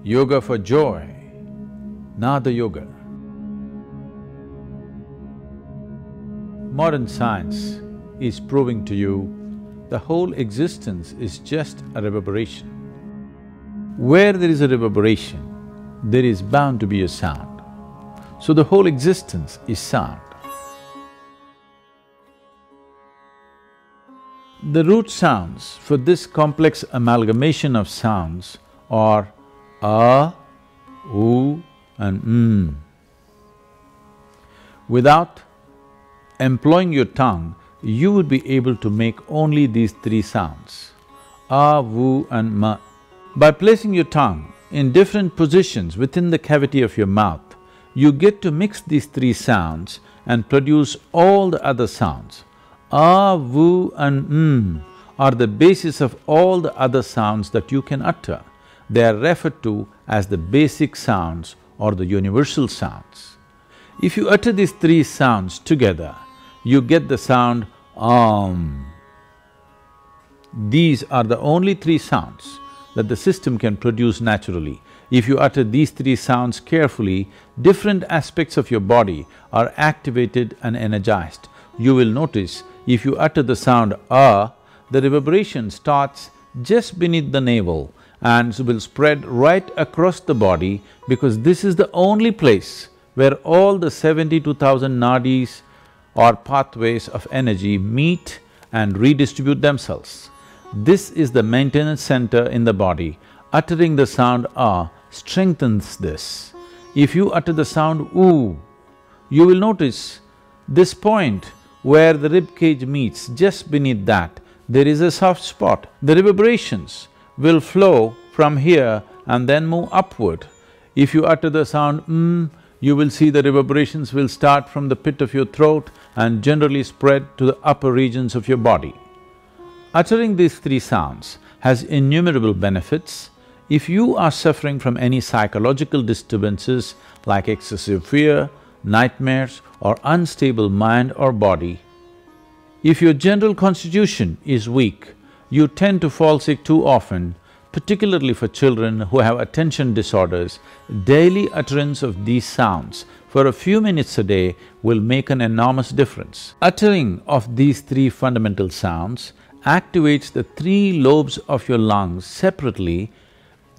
yoga for joy, Nada Yoga. Modern science is proving to you the whole existence is just a reverberation. Where there is a reverberation, there is bound to be a sound. So the whole existence is sound. The root sounds for this complex amalgamation of sounds are a, u and Without employing your tongue, you would be able to make only these three sounds, a, vu and ma. By placing your tongue in different positions within the cavity of your mouth, you get to mix these three sounds and produce all the other sounds. A, vu and are the basis of all the other sounds that you can utter. They are referred to as the basic sounds or the universal sounds. If you utter these three sounds together, you get the sound Om. These are the only three sounds that the system can produce naturally. If you utter these three sounds carefully, different aspects of your body are activated and energized. You will notice if you utter the sound a, the reverberation starts just beneath the navel and will spread right across the body because this is the only place where all the 72,000 nadis or pathways of energy meet and redistribute themselves. This is the maintenance center in the body. Uttering the sound a strengthens this. If you utter the sound u, you will notice this point where the rib cage meets, just beneath that, there is a soft spot. The reverberations will flow from here and then move upward. If you utter the sound you will see the reverberations will start from the pit of your throat and generally spread to the upper regions of your body. Uttering these three sounds has innumerable benefits. If you are suffering from any psychological disturbances like excessive fear, nightmares or unstable mind or body, if your general constitution is weak, you tend to fall sick too often, particularly for children who have attention disorders, daily utterance of these sounds for a few minutes a day will make an enormous difference. Uttering of these three fundamental sounds activates the three lobes of your lungs separately,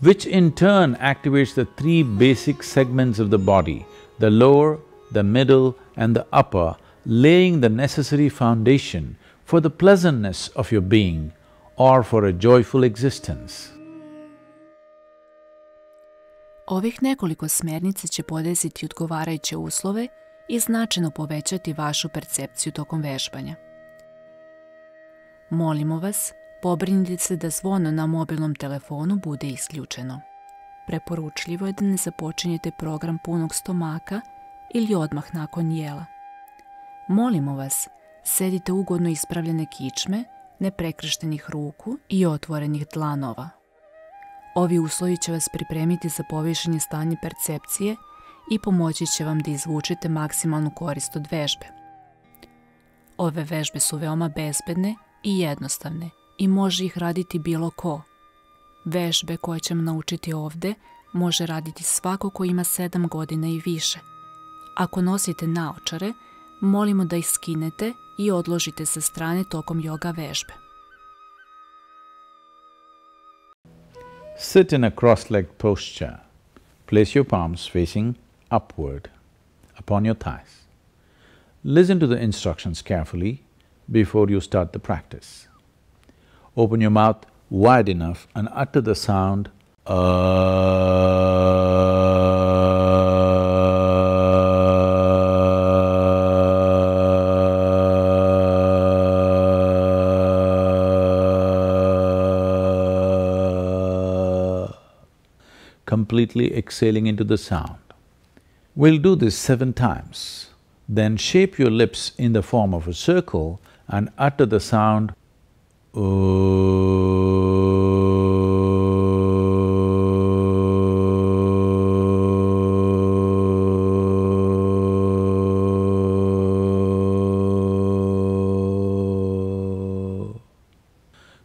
which in turn activates the three basic segments of the body, the lower, the middle and the upper, laying the necessary foundation for the pleasantness of your being or for a joyful existence. Ovih nekoliko smjernica će podesiti odgovarajuće uslove i značajno povećati vašu percepciju tokom vežbanja. Molimo vas, pobrinite se da zvono na mobilnom telefonu bude isključeno. Preporučljivo je da ne započinjete program punog stomaka ili odmah nakon jela. Molimo vas, sedite ugodno ispravljene kičme, neprekrštenih ruku i otvorenih dlanova. Ovi uslovi će vas pripremiti za povišenje stanja percepcije i pomoći će vam da izvučete maksimalnu korist od vežbe. Ove vežbe su veoma bezbedne i jednostavne i može ih raditi bilo ko. Vežbe koje ćemo naučiti ovde može raditi svako ko ima 7 godina i više. Ako nosite naočare, molimo da ih skinete i odložite sa strane tokom joga vežbe. Sit in a cross-legged posture. Place your palms facing upward upon your thighs. Listen to the instructions carefully before you start the practice. Open your mouth wide enough and utter the sound completely exhaling into the sound. We'll do this 7 times. Then shape your lips in the form of a circle and utter the sound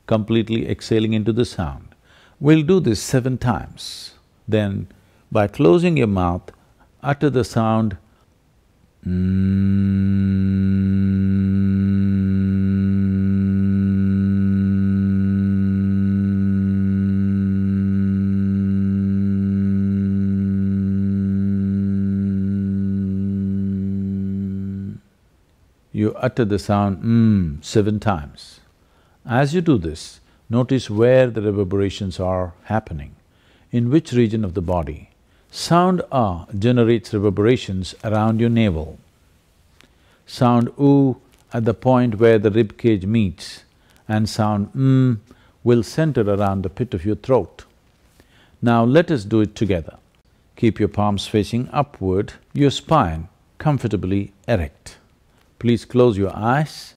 completely exhaling into the sound. We'll do this 7 times. Then, by closing your mouth, utter the sound You utter the sound 7 times. As you do this, notice where the reverberations are happening, in which region of the body. Sound ah generates reverberations around your navel. Sound oo at the point where the rib cage meets, and sound will center around the pit of your throat. Now let us do it together. Keep your palms facing upward, your spine comfortably erect. Please close your eyes.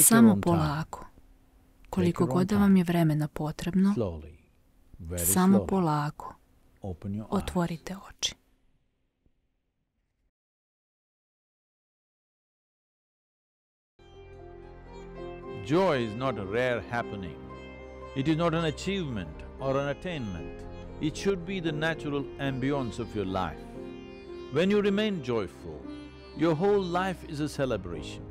Samo own time. polako. Koliko your own god da vam je vremena potrebno, Slowly, very samo slowly, polako open your eyes. otvorite oči. Joy is not a rare happening. It is not an achievement or an attainment. It should be the natural ambience of your life. When you remain joyful, your whole life is a celebration.